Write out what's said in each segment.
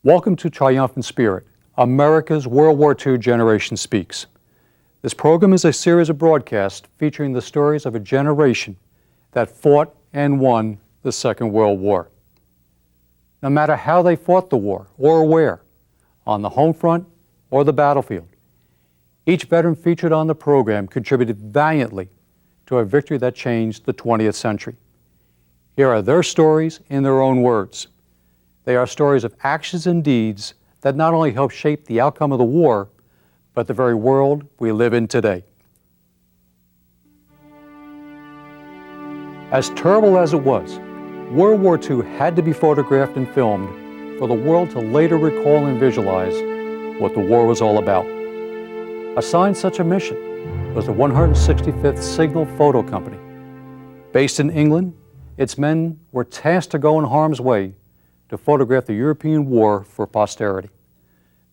Welcome to Triumphant Spirit, America's World War II Generation Speaks. This program is a series of broadcasts featuring the stories of a generation that fought and won the Second World War. No matter how they fought the war or where, on the home front or the battlefield, each veteran featured on the program contributed valiantly to a victory that changed the 20th century. Here are their stories in their own words. They are stories of actions and deeds that not only helped shape the outcome of the war, but the very world we live in today. As terrible as it was, World War II had to be photographed and filmed for the world to later recall and visualize what the war was all about. Assigned such a mission was the 165th Signal Photo Company. Based in England, its men were tasked to go in harm's way to photograph the European war for posterity.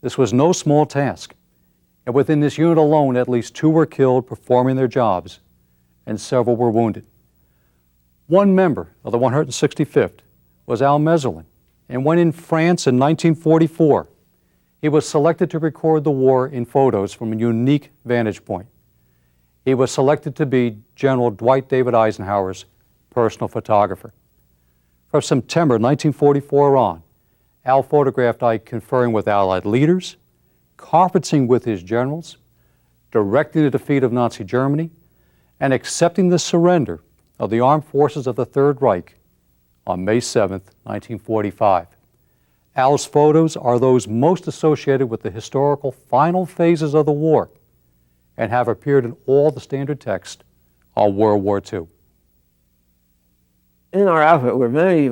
This was no small task, and within this unit alone, at least 2 were killed performing their jobs, and several were wounded. One member of the 165th was Meserlin, and when in France in 1944, he was selected to record the war in photos from a unique vantage point. He was selected to be General Dwight D. Eisenhower's personal photographer. From September 1944 on, Al photographed Ike conferring with Allied leaders, conferencing with his generals, directing the defeat of Nazi Germany, and accepting the surrender of the armed forces of the Third Reich on May 7, 1945. Al's photos are those most associated with the historical final phases of the war and have appeared in all the standard text on World War II. In our outfit were many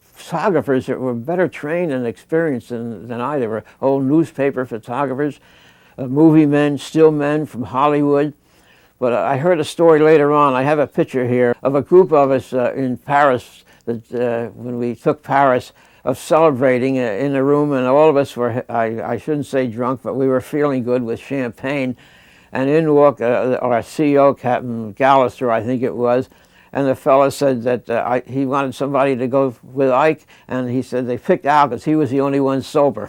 photographers that were better trained and experienced than I. There were old newspaper photographers, movie men, still men from Hollywood. But I heard a story later on. I have a picture here of a group of us in Paris that when we took Paris, of celebrating in a room, and all of us were, I shouldn't say drunk, but we were feeling good with champagne. And in walked our CEO, Captain Gallister, I think it was, and the fellow said that he wanted somebody to go with Ike, and he said they picked Al because he was the only one sober.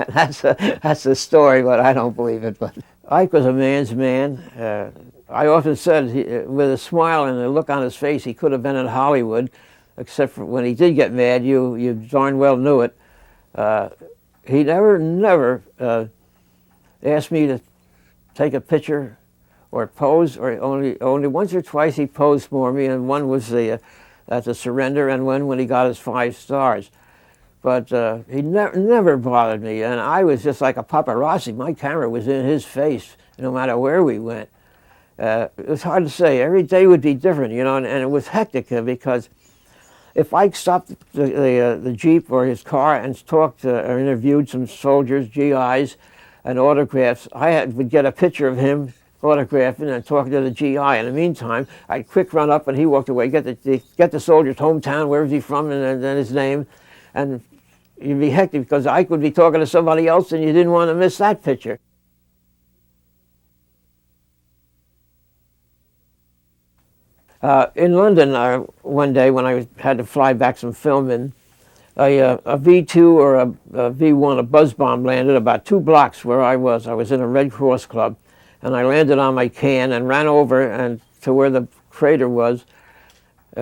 That's the story, but I don't believe it. But Ike was a man's man. I often said, with a smile and a look on his face, he could have been in Hollywood, except for when he did get mad, you darn well knew it. He never asked me to take a picture or pose, or only once or twice he posed for me, and one was at the surrender, and one when he got his 5 stars. But he never bothered me, and I was just like a paparazzi. My camera was in his face no matter where we went. It was hard to say. Every day would be different, you know, and it was hectic because if Ike stopped the Jeep or his car and talked or interviewed some soldiers, GIs, and autographs, I would get a picture of him autographing and talking to the GI. In the meantime, I'd quick run up and he walked away, get the soldier's hometown, where was he from, and then his name. And you'd be hectic because Ike would be talking to somebody else and you didn't want to miss that picture. In London, one day when I had to fly back some film in, a V-2 or a V-1, a buzz bomb landed about 2 blocks where I was. I was in a Red Cross club, and I landed on my can and ran over and to where the crater was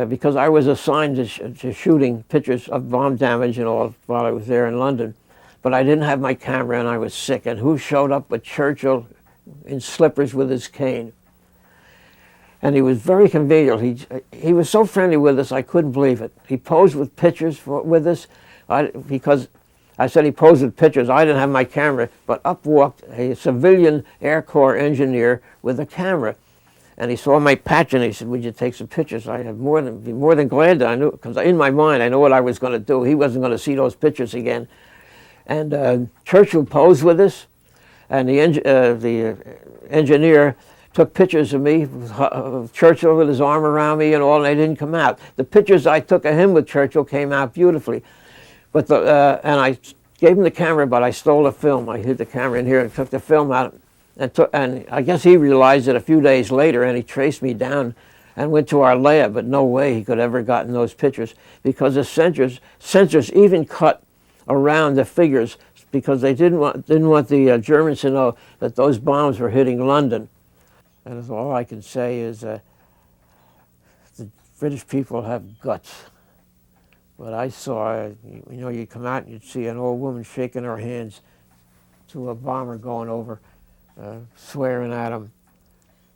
because I was assigned to shooting pictures of bomb damage and all while I was there in London. But I didn't have my camera and I was sick, and who showed up but Churchill in slippers with his cane. And he was very convivial. He was so friendly with us, I couldn't believe it. He posed with pictures with us, because I said he posed with pictures. I didn't have my camera, but up walked a civilian Air Corps engineer with a camera. And he saw my patch and he said, "Would you take some pictures?" I had be more than glad that I knew, because in my mind I know what I was going to do. He wasn't going to see those pictures again. And Churchill posed with us, and the engineer took pictures of me, of Churchill with his arm around me and all, and they didn't come out. The pictures I took of him with Churchill came out beautifully. But and I gave him the camera, but I stole the film. I hid the camera in here and took the film out. And I guess he realized it a few days later, and he traced me down and went to our lab, but no way he could have ever gotten those pictures because the censors even cut around the figures because they didn't want the Germans to know that those bombs were hitting London. And that's all I can say is the British people have guts. What I saw, you'd come out and you'd see an old woman shaking her hands to a bomber going over, swearing at him.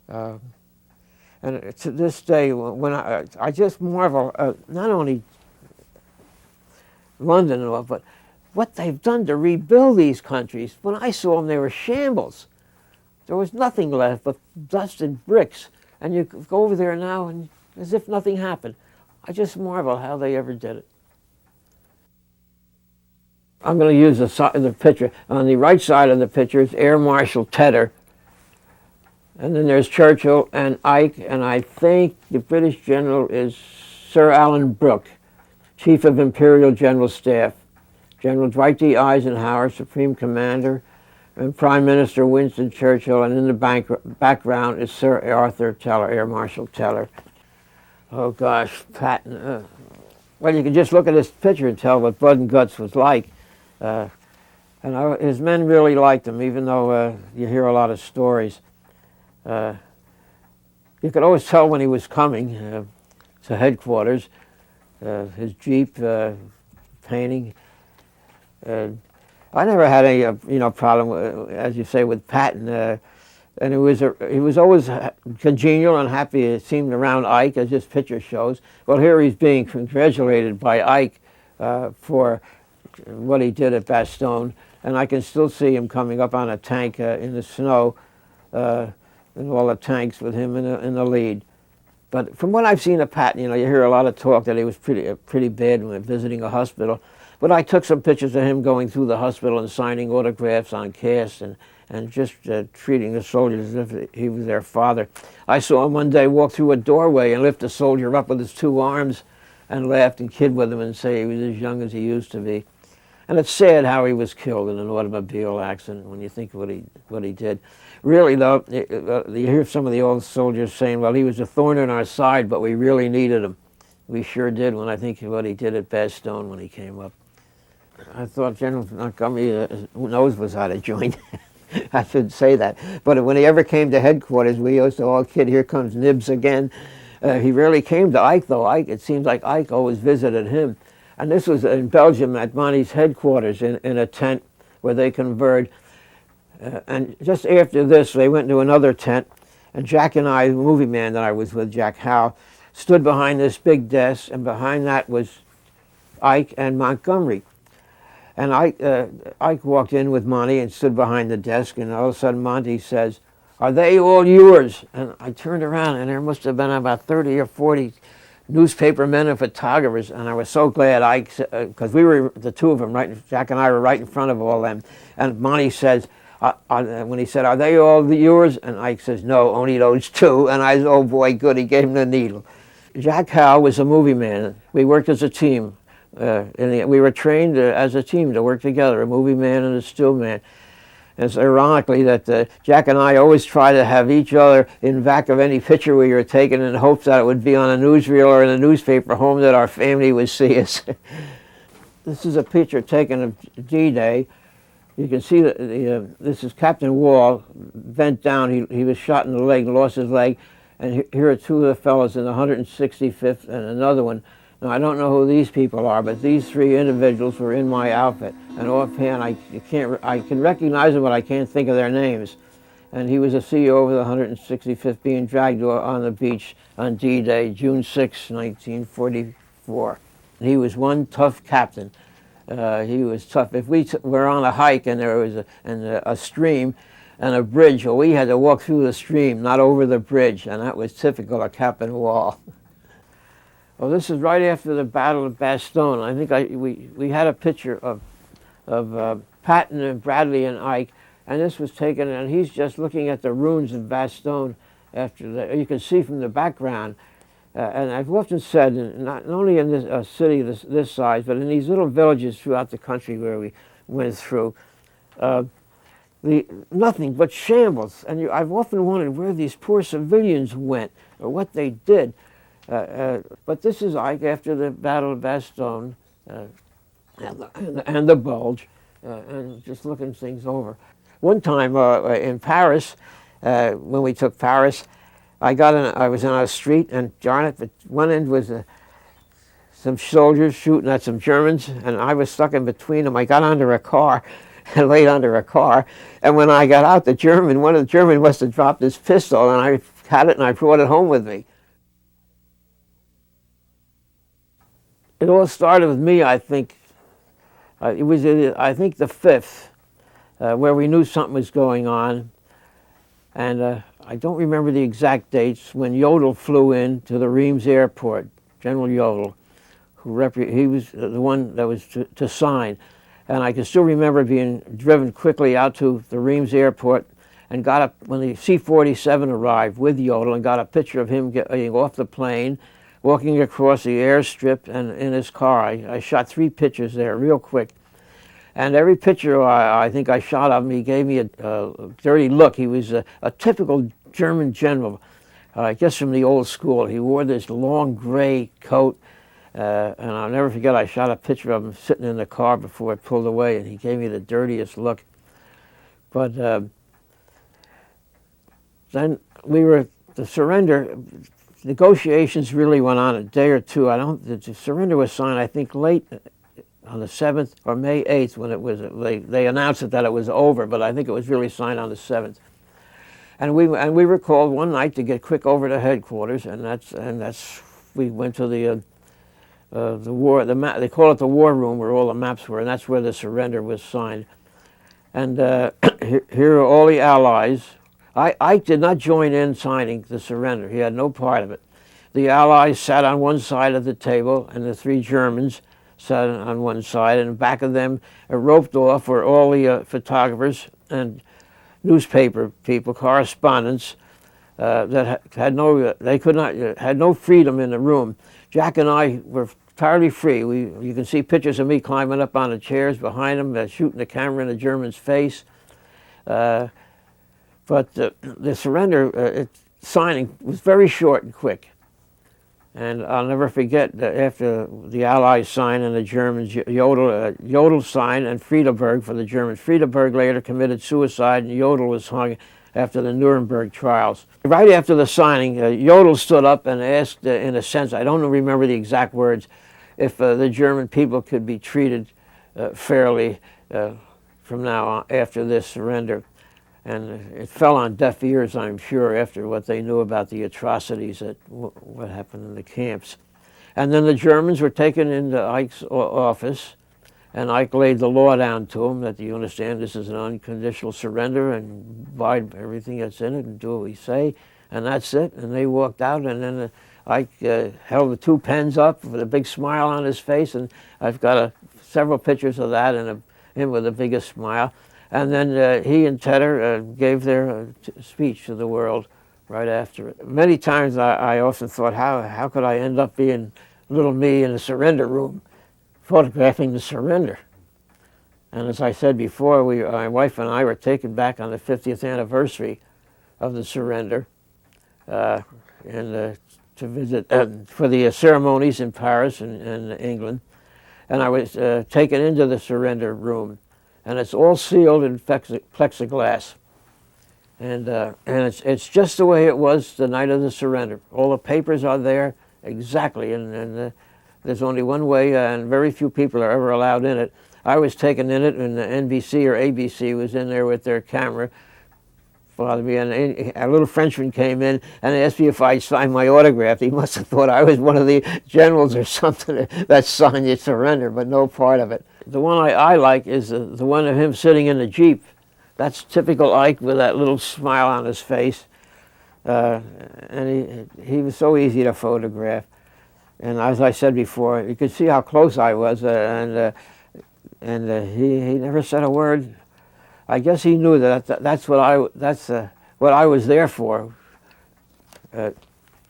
And to this day, when I just marvel, not only London and all, but what they've done to rebuild these countries. When I saw them, they were shambles. There was nothing left but dust and bricks. And you go over there now and as if nothing happened. I just marvel how they ever did it. I'm going to use the picture. On the right side of the picture is Air Marshal Tedder. And then there's Churchill and Ike, and I think the British general is Sir Alan Brooke, Chief of Imperial General Staff. General Dwight D. Eisenhower, Supreme Commander, and Prime Minister Winston Churchill, and in the background is Sir Arthur Teller, Air Marshal Teller. Oh gosh, Patton. Well, you can just look at this picture and tell what Blood and Guts was like. His men really liked him, even though you hear a lot of stories. You could always tell when he was coming to headquarters. His Jeep painting. I never had any problem, as you say, with Patton. And he was always congenial and happy. It seemed around Ike, as this picture shows. Well, here he's being congratulated by Ike for what he did at Bastogne, and I can still see him coming up on a tank in the snow, and all the tanks with him in the lead. But from what I've seen of Patton, you hear a lot of talk that he was pretty bad when visiting a hospital. But I took some pictures of him going through the hospital and signing autographs on casts and just treating the soldiers as if he was their father. I saw him one day walk through a doorway and lift a soldier up with his two arms and laughed and kid with him and say he was as young as he used to be. And it's sad how he was killed in an automobile accident when you think of what he did. Really, though, you hear some of the old soldiers saying, well, he was a thorn in our side, but we really needed him. We sure did when I think of what he did at Bastogne when he came up. I thought General Montgomery, who knows, was out of joint. I shouldn't say that. But when he ever came to headquarters, we used to all kid, here comes Nibs again. He rarely came to Ike, though. It seems like Ike always visited him. And this was in Belgium at Monty's headquarters in a tent where they conferred. And just after this, they went to another tent. And Jack and I, the movie man that I was with, Jack Howe, stood behind this big desk. And behind that was Ike and Montgomery. And Ike walked in with Monty and stood behind the desk. And all of a sudden, Monty says, "Are they all yours?" And I turned around, and there must have been about 30 or 40 newspaper men and photographers, and I was so glad Ike, because we were, the two of them, Jack and I were right in front of all them, and Monty says, when he said, "Are they all yours?" And Ike says, "No, only those two," and I said, "Oh boy, good," he gave him the needle. Jack Howe was a movie man. We worked as a team. We were trained as a team to work together, a movie man and a still man. It's ironically that Jack and I always try to have each other in back of any picture we were taking in hopes that it would be on a newsreel or in a newspaper home that our family would see us. This is a picture taken of D-Day. You can see that this is Captain Wall, bent down. He was shot in the leg, lost his leg. And here are two of the fellows in the 165th and another one. Now, I don't know who these people are, but these three individuals were in my outfit. And offhand, I can recognize them, but I can't think of their names. And he was a CEO of the 165th being dragged on the beach on D-Day, June 6, 1944. He was one tough captain. He was tough. If we were on a hike and there was a stream and a bridge, well, we had to walk through the stream, not over the bridge, and that was typical of Captain Wall. Well, this is right after the Battle of Bastogne. I think we had a picture of Patton and Bradley and Ike, and this was taken, and he's just looking at the ruins of Bastogne after that. You can see from the background, and I've often said, not only in this city this size, but in these little villages throughout the country where we went through, nothing but shambles. And I've often wondered where these poor civilians went or what they did. But this is Ike after the Battle of Bastogne. and the bulge, and just looking things over. One time in Paris, when we took Paris, I was on a street, and darn it, at one end was some soldiers shooting at some Germans, and I was stuck in between them. I got under a car and laid under a car, and when I got out, one of the Germans must have dropped his pistol, and I had it and I brought it home with me. It all started with me, I think. It was, I think, the 5th, where we knew something was going on. And I don't remember the exact dates when Jodl flew in to the Reims airport, General Jodl, he was the one that was to sign. And I can still remember being driven quickly out to the Reims airport and got up when the C-47 arrived with Jodl, and got a picture of him getting off the plane, walking across the airstrip and in his car. I shot 3 pictures there real quick. And every picture I think I shot of him, he gave me a dirty look. He was a typical German general, I guess from the old school. He wore this long gray coat, and I'll never forget, I shot a picture of him sitting in the car before it pulled away, and he gave me the dirtiest look. But then the surrender, negotiations really went on a day or two. The surrender was signed, I think, late on the 7th or May 8th, when it was, they announced it that it was over, but I think it was really signed on the 7th. And we were called one night to get quick over to headquarters, and we went to the they call it the war room, where all the maps were, and that's where the surrender was signed. And here are all the Allies. I did not join in signing the surrender. He had no part of it. The Allies sat on one side of the table, and the 3 Germans sat on one side, and back of them, roped off, were all the photographers and newspaper people, correspondents that had no freedom in the room. Jack and I were entirely free. You can see pictures of me climbing up on the chairs behind him, shooting the camera in the German's face. But the surrender signing was very short and quick. And I'll never forget that after the Allies signed and the Germans, Jodl signed, and Friedeberg for the Germans. Friedeberg later committed suicide, and Jodl was hung after the Nuremberg trials. Right after the signing, Jodl stood up and asked, in a sense, I don't remember the exact words, if the German people could be treated fairly from now on after this surrender. And it fell on deaf ears, I'm sure, after what they knew about the atrocities that what happened in the camps. And then the Germans were taken into Ike's office, and Ike laid the law down to them that, you understand, this is an unconditional surrender, and abide by everything that's in it and do what we say, and that's it. And they walked out, and then Ike held the 2 pens up with a big smile on his face, and I've got several pictures of that, and him with the biggest smile. And then he and Tedder gave their speech to the world right after it. Many times I often thought, how could I end up being little me in a surrender room, photographing the surrender? And as I said before, my wife and I were taken back on the 50th anniversary of the surrender, to visit for the ceremonies in Paris and England. And I was taken into the surrender room. And it's all sealed in plexiglass. And it's just the way it was the night of the surrender. All the papers are there exactly, and there's only one way, and very few people are ever allowed in it. I was taken in it, and the NBC or ABC was in there with their camera. Followed me, and a little Frenchman came in and asked me if I'd sign my autograph. He must have thought I was one of the generals or something that signed the surrender, but no part of it. The one I like is the one of him sitting in the Jeep. That's typical Ike with that little smile on his face. And he was so easy to photograph. And as I said before, you could see how close I was, and he never said a word. I guess he knew that's what I was there for.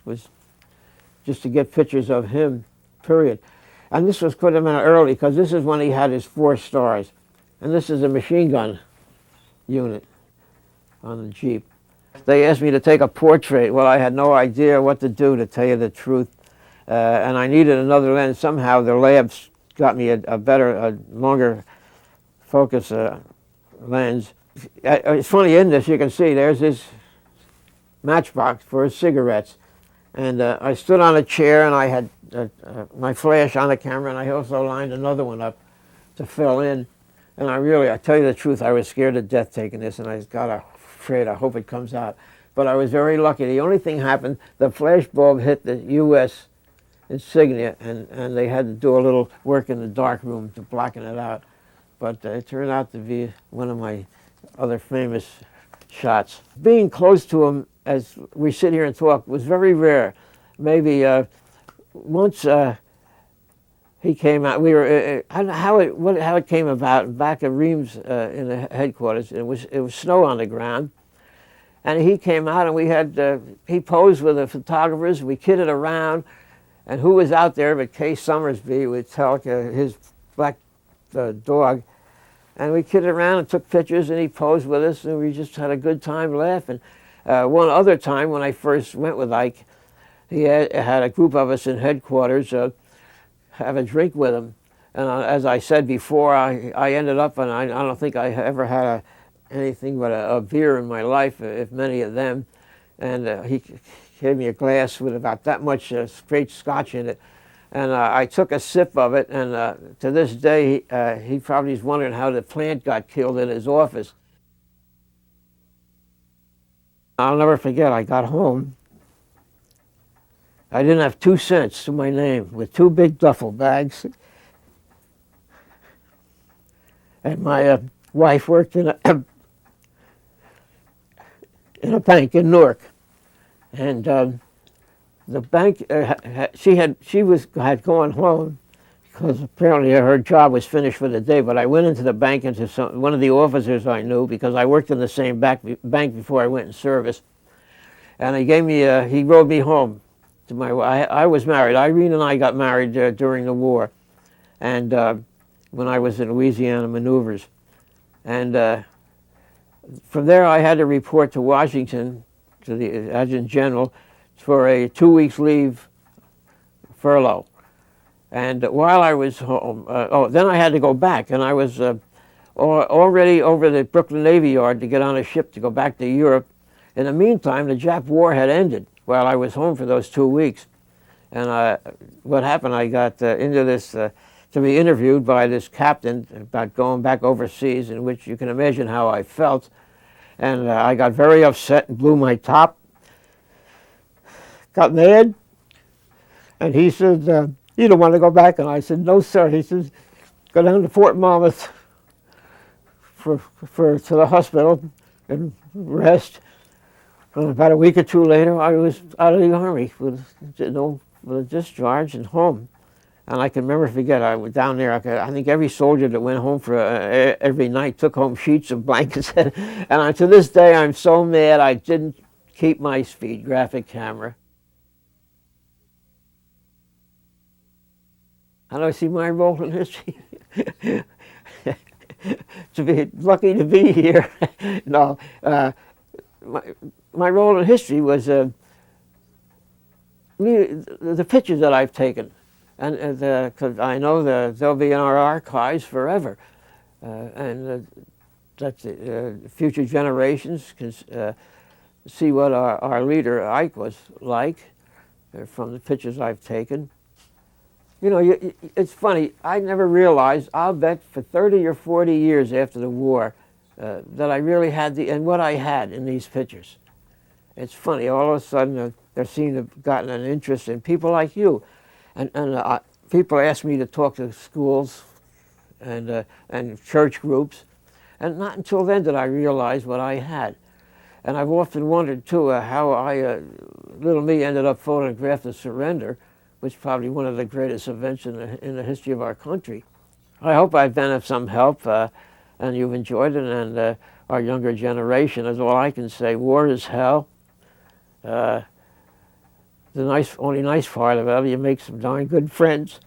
Was just to get pictures of him, period. And this could have been early, because this is when he had his 4 stars. And this is a machine gun unit on the Jeep. They asked me to take a portrait. Well, I had no idea what to do, to tell you the truth. And I needed another lens. Somehow the lab got me a better, a longer focus lens. It's funny, in this you can see there's this matchbox for his cigarettes. And I stood on a chair and I had my flash on the camera, and I also lined another one up to fill in. And I tell you the truth, I was scared to death taking this, and I got afraid, I hope it comes out. But I was very lucky. The only thing happened, the flash bulb hit the U.S. insignia, and they had to do a little work in the dark room to blacken it out. But it turned out to be one of my other famous shots. Being close to him as we sit here and talk was very rare. Maybe once he came out, we were, I don't know how it came about, back at Reams in the headquarters. It was snow on the ground. And he came out, and we had, he posed with the photographers, we kidded around, and who was out there but Kay Summersby with Telka, his black dog. And we kidded around and took pictures, and he posed with us, and we just had a good time laughing. One other time when I first went with Ike, he had a group of us in headquarters have a drink with him. And as I said before, I ended up, and I don't think I ever had anything but a beer in my life, if many of them. And he gave me a glass with about that much straight scotch in it. And I took a sip of it, and to this day, he probably is wondering how the plant got killed in his office. I'll never forget, I got home. I didn't have 2 cents to my name, with 2 big duffel bags. And my wife worked in a bank in Newark. And the bank, she had gone home because apparently her job was finished for the day. But I went into the bank, into one of the officers I knew, because I worked in the same bank before I went in service. And he gave me, he rode me home to my. I was married. Irene and I got married during the war, and when I was in Louisiana maneuvers, and from there I had to report to Washington, to the Adjutant General, for a 2 weeks leave furlough. And while I was home, then I had to go back, and I was already over the Brooklyn Navy Yard to get on a ship to go back to Europe. In the meantime, the Jap war had ended while I was home for those 2 weeks. And what happened, I got into this, to be interviewed by this captain about going back overseas, in which you can imagine how I felt. And I got very upset and blew my top. Got mad, and he said, you don't want to go back? And I said, no, sir. He says, go down to Fort Monmouth to the hospital and rest. And about a week or 2 later, I was out of the Army with a discharge and home. And I can never forget, I was down there. I think every soldier that went home for every night took home sheets and blankets. And to this day, I'm so mad I didn't keep my speed graphic camera. How do I see my role in history? To be lucky to be here. No, my role in history was the pictures that I've taken, and because I know they'll be in our archives forever, and that future generations can see what our leader Ike was like from the pictures I've taken. You know, it's funny, I never realized, I'll bet for 30 or 40 years after the war, that I really had what I had in these pictures. It's funny, all of a sudden there seemed to have gotten an interest in people like you. And people ask me to talk to schools and church groups, and not until then did I realize what I had. And I've often wondered, too, how little me ended up photographed the surrender, which is probably one of the greatest events in the history of our country. I hope I've been of some help, and you've enjoyed it, and our younger generation is all I can say. War is hell. The only nice part of it, you make some darn good friends.